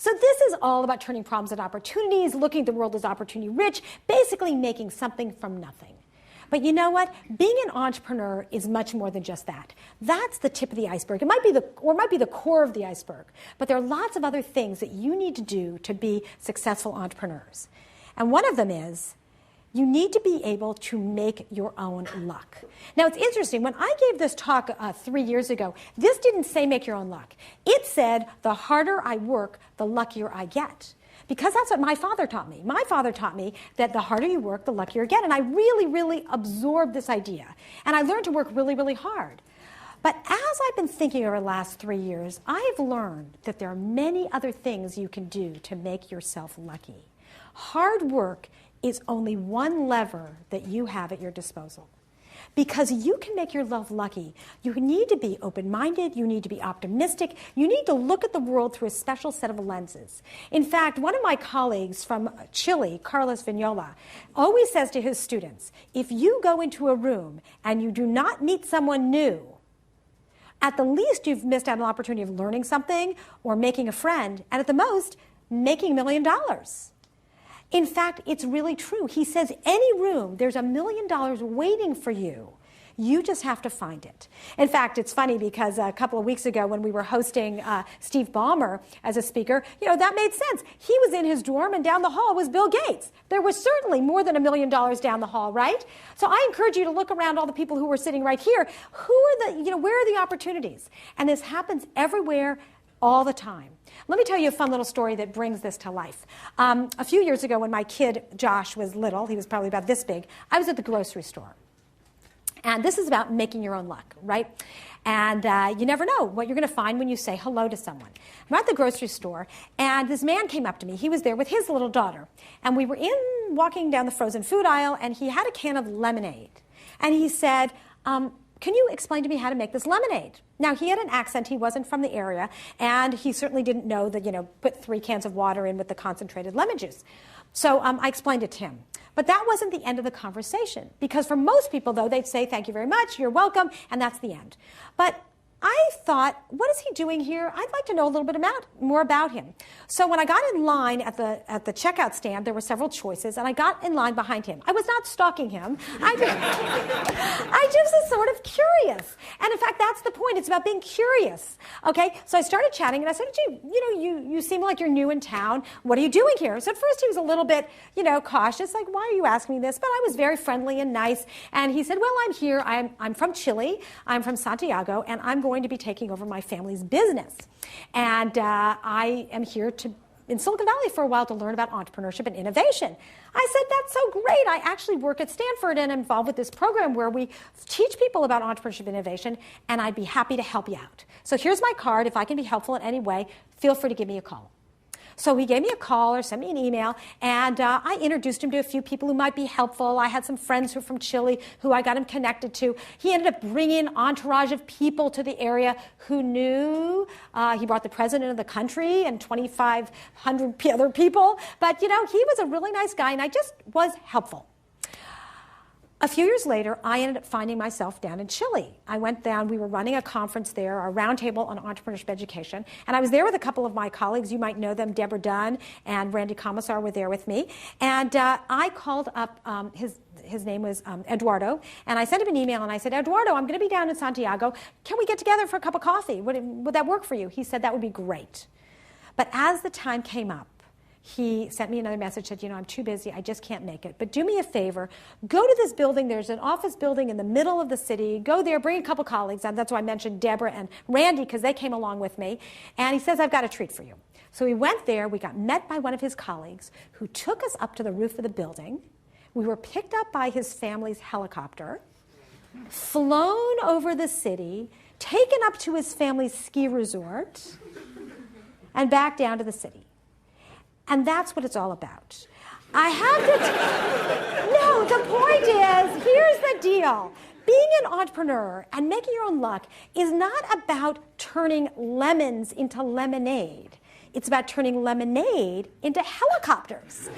So this is all about turning problems into opportunities, looking at the world as opportunity rich, basically making something from nothing. But you know what? Being an entrepreneur is much more than just that. That's the tip of the iceberg. It might be the core of the iceberg. But there are lots of other things that you need to do to be successful entrepreneurs. And one of them is you need to be able to make your own luck. Now, it's interesting. When I gave this talk 3 years ago, this didn't say make your own luck. It said the harder I work, the luckier I get. Because that's what my father taught me. My father taught me that the harder you work, the luckier you get. And I really, really absorbed this idea. And I learned to work really, really hard. But as I've been thinking over the last 3 years, I've learned that there are many other things you can do to make yourself lucky. Hard work is only one lever that you have at your disposal. Because you can make yourself lucky, you need to be open-minded, you need to be optimistic, you need to look at the world through a special set of lenses. In fact, one of my colleagues from Chile, Carlos Vignola, always says to his students, if you go into a room and you do not meet someone new, at the least you've missed out on an opportunity of learning something or making a friend, and at the most, making $1 million. In fact, it's really true. He says any room, there's $1 million waiting for you. You just have to find it. In fact, it's funny because a couple of weeks ago when we were hosting Steve Ballmer as a speaker, that made sense. He was in his dorm and down the hall was Bill Gates. There was certainly more than $1 million down the hall, right? So I encourage you to look around all the people who were sitting right here. Where are the opportunities? And this happens everywhere, all the time. Let me tell you a fun little story that brings this to life. A few years ago when my kid, Josh, was little, he was probably about this big, I was at the grocery store. And this is about making your own luck, right? And you never know what you're going to find when you say hello to someone. I'm at the grocery store, and this man came up to me. He was there with his little daughter. And we were walking down the frozen food aisle, and he had a can of lemonade. And he said, can you explain to me how to make this lemonade? Now, he had an accent. He wasn't from the area, and he certainly didn't know that, put 3 cans of water in with the concentrated lemon juice. So I explained it to him. But that wasn't the end of the conversation, because for most people, though, they'd say, thank you very much, you're welcome, and that's the end. But I thought, what is he doing here? I'd like to know a little bit more about him. So when I got in line at the checkout stand, there were several choices, and I got in line behind him. I was not stalking him. I just was sort of curious. And in fact, that's the point. It's about being curious. Okay? So I started chatting, and I said, gee, you seem like you're new in town. What are you doing here? So at first he was a little bit, cautious, like, why are you asking me this? But I was very friendly and nice. And he said, well, I'm here. I'm from Chile. I'm from Santiago, and I'm going to be taking over my family's business. And I am here in Silicon Valley for a while to learn about entrepreneurship and innovation. I said, that's so great. I actually work at Stanford and am involved with this program where we teach people about entrepreneurship and innovation, and I'd be happy to help you out. So here's my card. If I can be helpful in any way, feel free to give me a call. So he gave me a call or sent me an email, and I introduced him to a few people who might be helpful. I had some friends who are from Chile who I got him connected to. He ended up bringing an entourage of people to the area who knew. He brought the president of the country and 2,500 other people. But, he was a really nice guy, and I just was helpful. A few years later, I ended up finding myself down in Chile. I went down, we were running a conference there, a roundtable on entrepreneurship education, and I was there with a couple of my colleagues. You might know them, Deborah Dunn and Randy Commissar were there with me. And I called up, his name was Eduardo, and I sent him an email, and I said, Eduardo, I'm going to be down in Santiago. Can we get together for a cup of coffee? Would that work for you? He said that would be great. But as the time came up, he sent me another message, said, I'm too busy, I just can't make it. But do me a favor, go to this building, there's an office building in the middle of the city, go there, bring a couple colleagues, and that's why I mentioned Deborah and Randy, because they came along with me, and he says, I've got a treat for you. So we went there, we got met by one of his colleagues, who took us up to the roof of the building. We were picked up by his family's helicopter, flown over the city, taken up to his family's ski resort, and back down to the city. And that's what it's all about. I have to... No, the point is, here's the deal. Being an entrepreneur and making your own luck is not about turning lemons into lemonade. It's about turning lemonade into helicopters.